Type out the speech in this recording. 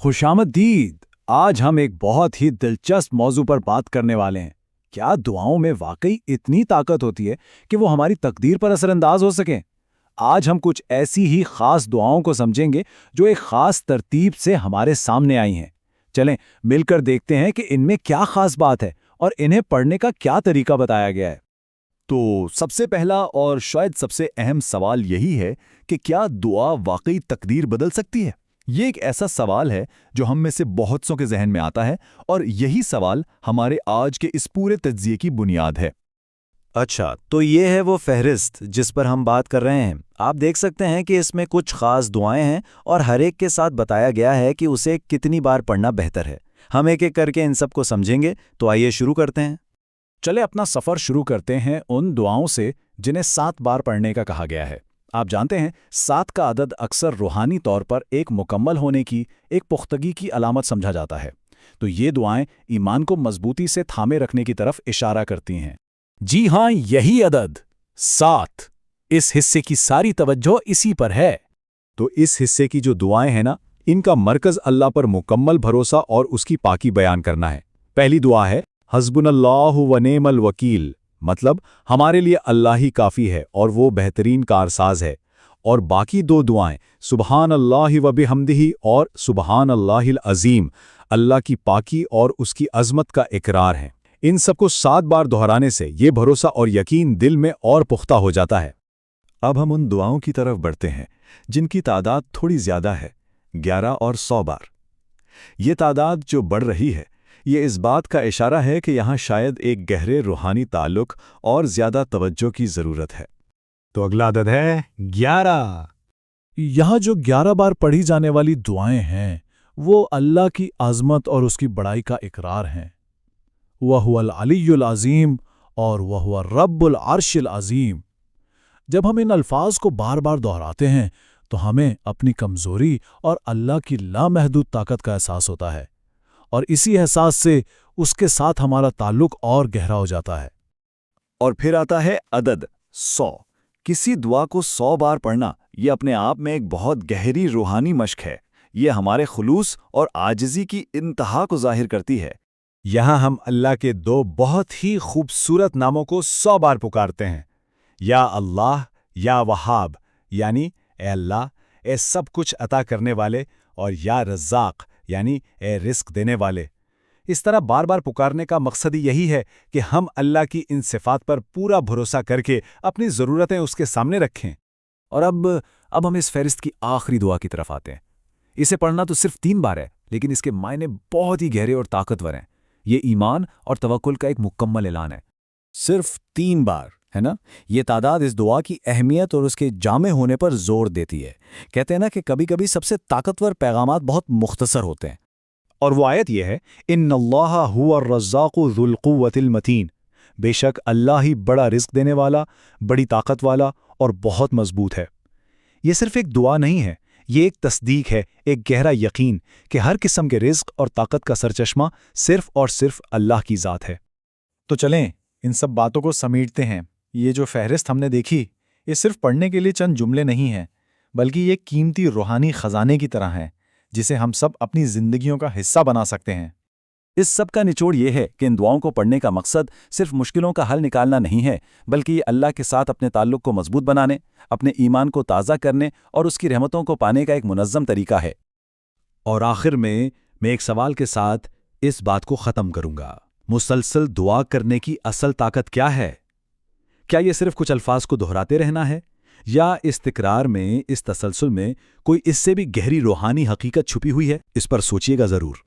खुशामदीद। आज हम एक बहुत ही दिलचस्प मौजू पर बात करने वाले हैं। क्या दुआओं में वाकई इतनी ताकत होती है कि वो हमारी तकदीर पर असरअंदाज हो सकें? आज हम कुछ ऐसी ही खास दुआओं को समझेंगे जो एक खास तरतीब से हमारे सामने आई हैं। चलें मिलकर देखते हैं कि इनमें क्या खास बात है और इन्हें पढ़ने का क्या तरीका बताया गया है। तो सबसे पहला और शायद सबसे अहम सवाल यही है कि क्या दुआ वाकई तकदीर बदल सकती है? ये एक ऐसा सवाल है जो हम में से बहुत सौ के जहन में आता है और यही सवाल हमारे आज के इस पूरे तज्जिये की बुनियाद है। अच्छा, तो ये है वो फहरिस्त जिस पर हम बात कर रहे हैं। आप देख सकते हैं कि इसमें कुछ खास दुआएं हैं और हर एक के साथ बताया गया है कि उसे कितनी बार पढ़ना बेहतर है। हम एक एक करके इन सब को समझेंगे, तो आइए शुरू करते हैं। चले अपना सफ़र शुरू करते हैं उन दुआओं से जिन्हें 7 बार पढ़ने का कहा गया है। आप जानते हैं 7 का अदद अक्सर रूहानी तौर पर एक मुकम्मल होने की, एक पुख्तगी की अलामत समझा जाता है। तो ये दुआएं ईमान को मजबूती से थामे रखने की तरफ इशारा करती हैं। जी हाँ, यही अदद 7। इस हिस्से की सारी तवज्जो इसी पर है। तो इस हिस्से की जो दुआएं हैं ना, इनका मरकज़ अल्लाह पर मुकम्मल भरोसा और उसकी पाकी बयान करना है। पहली दुआ है हस्बुनल्लाहु व नेमल वकील, मतलब हमारे लिए अल्लाह ही काफ़ी है और वो बेहतरीन कारसाज है। और बाकी 2 दुआएं सुबहान अल्लाहि व बिहम्दिही और सुबहान अल्लाहिल अज़ीम, अल्लाह की पाकी और उसकी अज़मत का इकरार हैं। इन सबको 7 बार दोहराने से ये भरोसा और यकीन दिल में और पुख्ता हो जाता है। अब हम उन दुआओं की तरफ बढ़ते हैं जिनकी तादाद थोड़ी ज़्यादा है, 11 और 100 बार। ये तादाद जो बढ़ रही है, ये इस बात का इशारा है कि यहाँ शायद एक गहरे रूहानी ताल्लुक और ज़्यादा तवज्जो की ज़रूरत है। तो अगला अदद है 11। यहाँ जो 11 बार पढ़ी जाने वाली दुआएं हैं वो अल्लाह की आज़मत और उसकी बड़ाई का इकरार हैं। वहुवल अलियुल अज़ीम और वहुव रब्बुल अर्शिल अज़ीम। जब हम इन अल्फाज को बार बार दोहराते हैं तो हमें अपनी कमज़ोरी और अल्लाह की लामहदूद ताकत का एहसास होता है, और इसी एहसास से उसके साथ हमारा ताल्लुक और गहरा हो जाता है। और फिर आता है अदद 100। किसी दुआ को 100 बार पढ़ना ये अपने आप में एक बहुत गहरी रूहानी मश्क है। ये हमारे खुलूस और आजिज़ी की इंतहा को जाहिर करती है। यहाँ हम अल्लाह के 2 बहुत ही खूबसूरत नामों को 100 बार पुकारते हैं। या अल्लाह, या वहाब, यानी ए अल्लाह, ए सब कुछ अता करने वाले, और या रज़्ज़ाक़, यानी ए रिस्क देने वाले। इस तरह बार बार पुकारने का मकसद यही है कि हम अल्लाह की इन सिफ़ात पर पूरा भरोसा करके अपनी ज़रूरतें उसके सामने रखें। और अब हम इस फहरिस्त की आखिरी दुआ की तरफ आते हैं। इसे पढ़ना तो सिर्फ 3 बार है, लेकिन इसके मायने बहुत ही गहरे और ताकतवर हैं। ये ईमान और तवक्कुल का एक मुकम्मल ऐलान है। सिर्फ 3 बार, है ना? ये तादाद इस दुआ की अहमियत और उसके जामे होने पर जोर देती है। कहते हैं ना कि कभी-कभी सबसे ताकतवर पैगामात बहुत मुख्तसर होते हैं। और वो आयत ये है, इन्नल्लाहा हुवर रज़्ज़ाक़ु ज़ुल क़ुव्वतिल मतीन, बेशक अल्लाह ही बड़ा रिस्क देने वाला, बड़ी ताकत वाला और बहुत मजबूत है। ये सिर्फ एक दुआ नहीं है, ये एक तस्दीक है, एक गहरा यकीन कि हर किस्म के रिस्क और ताकत का सरचश्मा सिर्फ और सिर्फ अल्लाह की ज़ात है। तो चलें इन सब बातों को समेटते हैं। ये जो फहरिस्त हमने देखी, ये सिर्फ पढ़ने के लिए चंद जुमले नहीं हैं, बल्कि ये कीमती रूहानी खजाने की तरह हैं जिसे हम सब अपनी जिंदगियों का हिस्सा बना सकते हैं। इस सब का निचोड़ ये है कि इन दुआओं को पढ़ने का मकसद सिर्फ मुश्किलों का हल निकालना नहीं है, बल्कि ये अल्लाह के साथ अपने ताल्लुक को मजबूत बनाने, अपने ईमान को ताज़ा करने और उसकी रहमतों को पाने का एक मुनज़्ज़म तरीका है। और आखिर में मैं एक सवाल के साथ इस बात को ख़त्म करूंगा। मुसलसल दुआ करने की असल ताकत क्या है? क्या ये सिर्फ कुछ अल्फाज को दोहराते रहना है, या इस तिकरार में, इस तसलसल में कोई इससे भी गहरी रूहानी हकीकत छुपी हुई है? इस पर सोचिएगा ज़रूर।